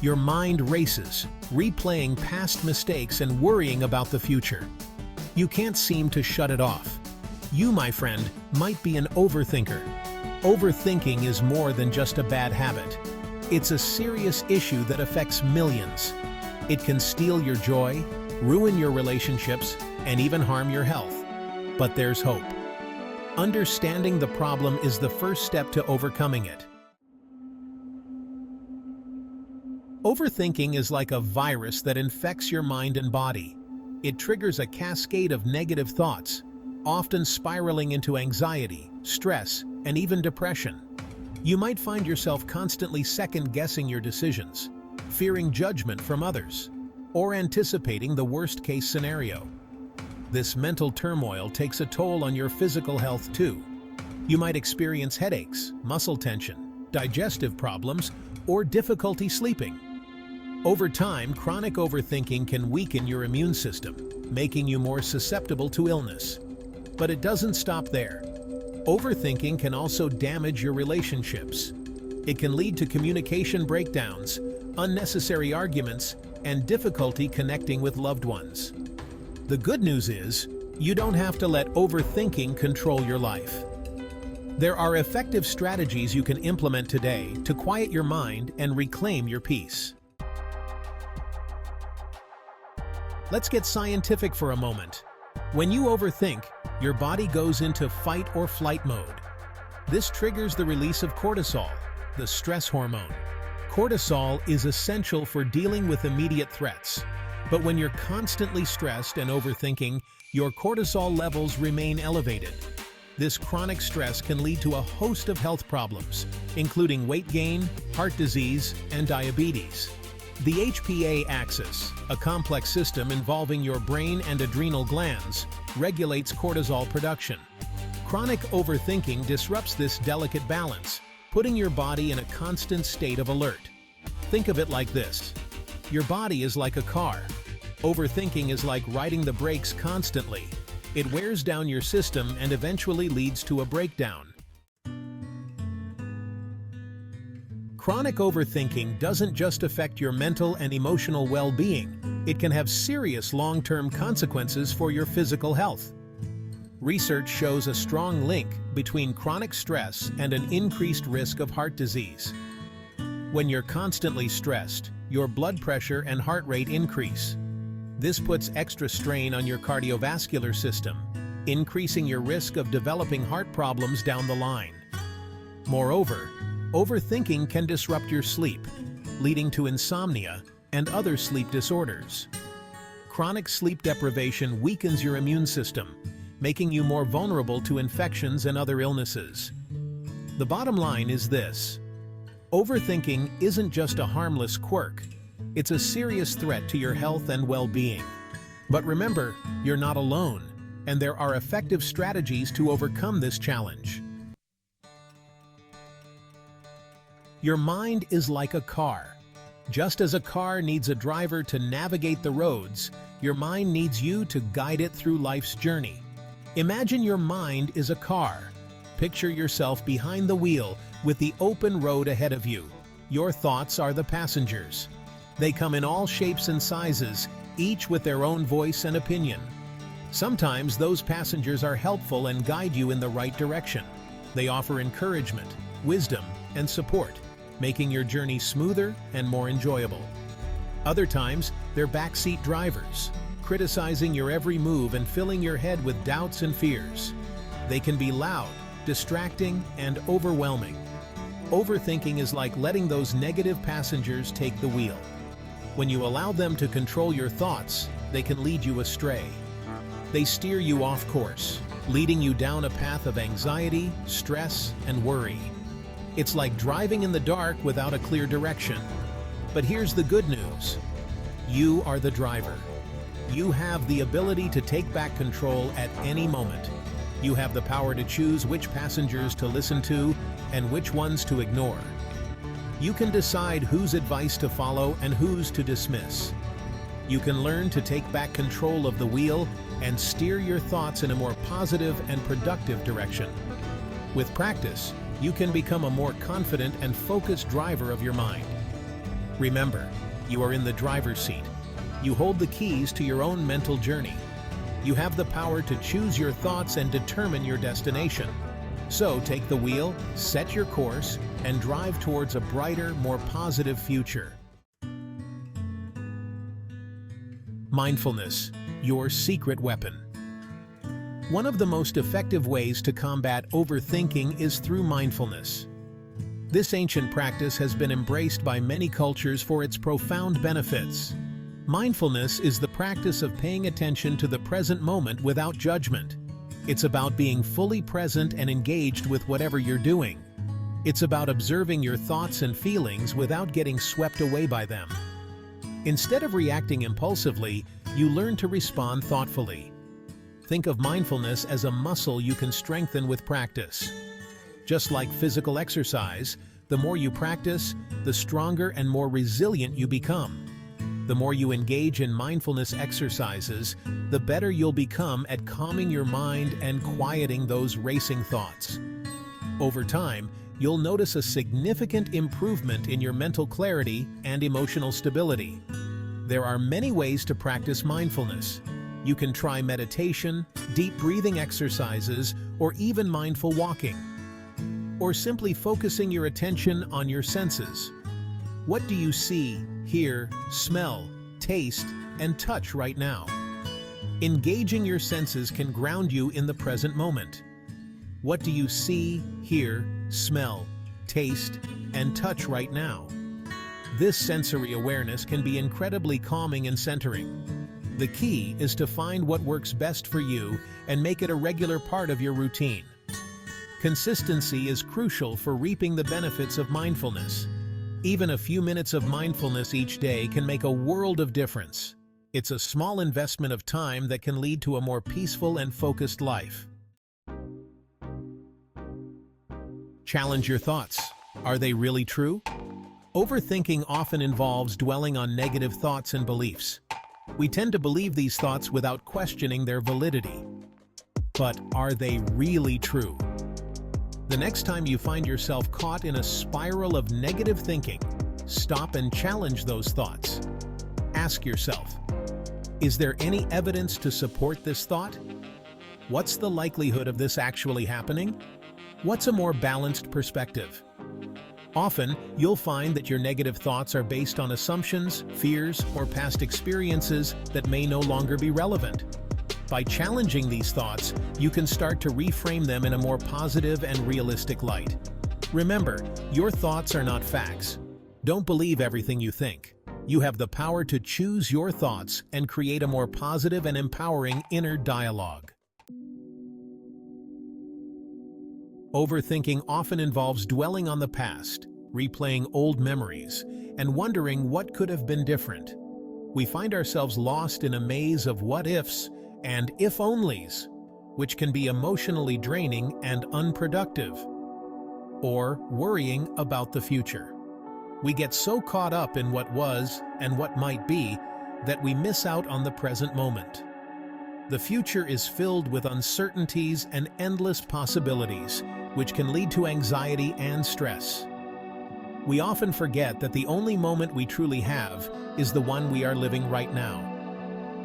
Your mind races, replaying past mistakes and worrying about the future. You can't seem to shut it off. You, my friend, might be an overthinker. Overthinking is more than just a bad habit. It's a serious issue that affects millions. It can steal your joy, ruin your relationships, and even harm your health. But there's hope. Understanding the problem is the first step to overcoming it. Overthinking is like a virus that infects your mind and body. It triggers a cascade of negative thoughts, often spiraling into anxiety, stress, and even depression. You might find yourself constantly second-guessing your decisions, fearing judgment from others, or anticipating the worst-case scenario. This mental turmoil takes a toll on your physical health too. You might experience headaches, muscle tension, digestive problems, or difficulty sleeping. Over time, chronic overthinking can weaken your immune system, making you more susceptible to illness. But it doesn't stop there. Overthinking can also damage your relationships. It can lead to communication breakdowns, unnecessary arguments, and difficulty connecting with loved ones. The good news is, you don't have to let overthinking control your life. There are effective strategies you can implement today to quiet your mind and reclaim your peace. Let's get scientific for a moment. When you overthink, your body goes into fight or flight mode. This triggers the release of cortisol, the stress hormone. Cortisol is essential for dealing with immediate threats. But when you're constantly stressed and overthinking, your cortisol levels remain elevated. This chronic stress can lead to a host of health problems, including weight gain, heart disease, and diabetes. The HPA axis, a complex system involving your brain and adrenal glands, regulates cortisol production. Chronic overthinking disrupts this delicate balance, putting your body in a constant state of alert. Think of it like this. Your body is like a car. Overthinking is like riding the brakes constantly. It wears down your system and eventually leads to a breakdown. Chronic overthinking doesn't just affect your mental and emotional well-being, it can have serious long-term consequences for your physical health. Research shows a strong link between chronic stress and an increased risk of heart disease. When you're constantly stressed, your blood pressure and heart rate increase. This puts extra strain on your cardiovascular system, increasing your risk of developing heart problems down the line. Moreover, overthinking can disrupt your sleep, leading to insomnia and other sleep disorders. Chronic sleep deprivation weakens your immune system, making you more vulnerable to infections and other illnesses. The bottom line is this: overthinking isn't just a harmless quirk, it's a serious threat to your health and well-being. But remember, you're not alone, and there are effective strategies to overcome this challenge. Your mind is like a car. Just as a car needs a driver to navigate the roads, your mind needs you to guide it through life's journey. Imagine your mind is a car. Picture yourself behind the wheel with the open road ahead of you. Your thoughts are the passengers. They come in all shapes and sizes, each with their own voice and opinion. Sometimes those passengers are helpful and guide you in the right direction. They offer encouragement, wisdom, and support, making your journey smoother and more enjoyable. Other times, they're backseat drivers, criticizing your every move and filling your head with doubts and fears. They can be loud, distracting, and overwhelming. Overthinking is like letting those negative passengers take the wheel. When you allow them to control your thoughts, they can lead you astray. They steer you off course, leading you down a path of anxiety, stress, and worry. It's like driving in the dark without a clear direction. But here's the good news. You are the driver. You have the ability to take back control at any moment. You have the power to choose which passengers to listen to and which ones to ignore. You can decide whose advice to follow and whose to dismiss. You can learn to take back control of the wheel and steer your thoughts in a more positive and productive direction. With practice, you can become a more confident and focused driver of your mind. Remember, you are in the driver's seat. You hold the keys to your own mental journey. You have the power to choose your thoughts and determine your destination. So take the wheel, set your course, and drive towards a brighter, more positive future. Mindfulness, your secret weapon. One of the most effective ways to combat overthinking is through mindfulness. This ancient practice has been embraced by many cultures for its profound benefits. Mindfulness is the practice of paying attention to the present moment without judgment. It's about being fully present and engaged with whatever you're doing. It's about observing your thoughts and feelings without getting swept away by them. Instead of reacting impulsively, you learn to respond thoughtfully. Think of mindfulness as a muscle you can strengthen with practice. Just like physical exercise, the more you practice, the stronger and more resilient you become. The more you engage in mindfulness exercises, the better you'll become at calming your mind and quieting those racing thoughts. Over time, you'll notice a significant improvement in your mental clarity and emotional stability. There are many ways to practice mindfulness. You can try meditation, deep breathing exercises, or even mindful walking. Or simply focusing your attention on your senses. What do you see, hear, smell, taste, and touch right now? Engaging your senses can ground you in the present moment. What do you see, hear, smell, taste, and touch right now? This sensory awareness can be incredibly calming and centering. The key is to find what works best for you and make it a regular part of your routine. Consistency is crucial for reaping the benefits of mindfulness. Even a few minutes of mindfulness each day can make a world of difference. It's a small investment of time that can lead to a more peaceful and focused life. Challenge your thoughts. Are they really true? Overthinking often involves dwelling on negative thoughts and beliefs. We tend to believe these thoughts without questioning their validity. But are they really true? The next time you find yourself caught in a spiral of negative thinking, stop and challenge those thoughts. Ask yourself, is there any evidence to support this thought? What's the likelihood of this actually happening? What's a more balanced perspective? Often, you'll find that your negative thoughts are based on assumptions, fears, or past experiences that may no longer be relevant. By challenging these thoughts, you can start to reframe them in a more positive and realistic light. Remember, your thoughts are not facts. Don't believe everything you think. You have the power to choose your thoughts and create a more positive and empowering inner dialogue. Overthinking often involves dwelling on the past, replaying old memories, and wondering what could have been different. We find ourselves lost in a maze of what-ifs and if-onlys, which can be emotionally draining and unproductive. Or worrying about the future. We get so caught up in what was and what might be that we miss out on the present moment. The future is filled with uncertainties and endless possibilities, which can lead to anxiety and stress. We often forget that the only moment we truly have is the one we are living right now.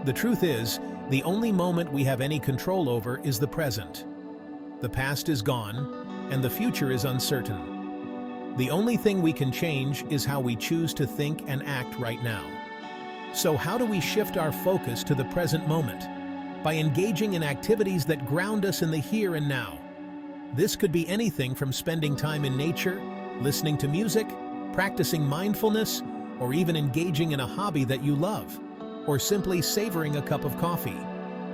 The truth is, the only moment we have any control over is the present. The past is gone, and the future is uncertain. The only thing we can change is how we choose to think and act right now. So how do we shift our focus to the present moment? By engaging in activities that ground us in the here and now. This could be anything from spending time in nature, listening to music, practicing mindfulness, or even engaging in a hobby that you love, or simply savoring a cup of coffee.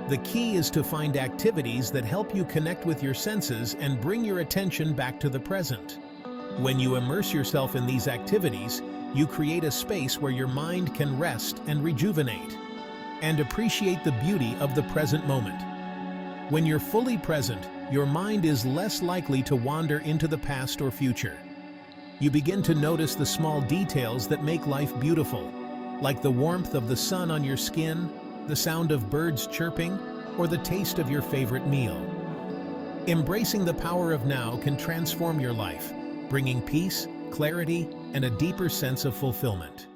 The key is to find activities that help you connect with your senses and bring your attention back to the present. When you immerse yourself in these activities, you create a space where your mind can rest and rejuvenate, and appreciate the beauty of the present moment. When you're fully present, your mind is less likely to wander into the past or future. You begin to notice the small details that make life beautiful, like the warmth of the sun on your skin, the sound of birds chirping, or the taste of your favorite meal. Embracing the power of now can transform your life, bringing peace, clarity, and a deeper sense of fulfillment.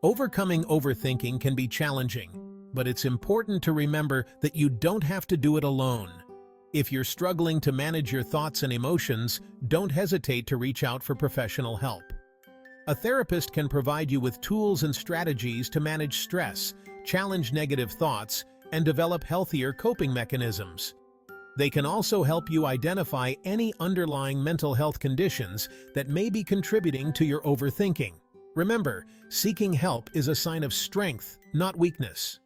Overcoming overthinking can be challenging, but it's important to remember that you don't have to do it alone. If you're struggling to manage your thoughts and emotions, don't hesitate to reach out for professional help. A therapist can provide you with tools and strategies to manage stress, challenge negative thoughts, and develop healthier coping mechanisms. They can also help you identify any underlying mental health conditions that may be contributing to your overthinking. Remember, seeking help is a sign of strength, not weakness.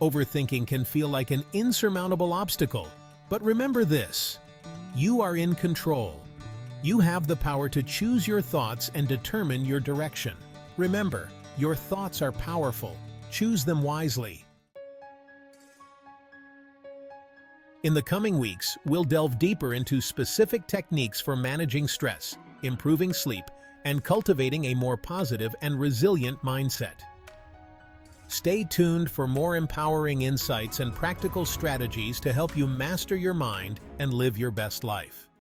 Overthinking can feel like an insurmountable obstacle, but remember this: you are in control. You have the power to choose your thoughts and determine your direction. Remember, your thoughts are powerful. Choose them wisely. In the coming weeks, we'll delve deeper into specific techniques for managing stress, improving sleep, and cultivating a more positive and resilient mindset. Stay tuned for more empowering insights and practical strategies to help you master your mind and live your best life.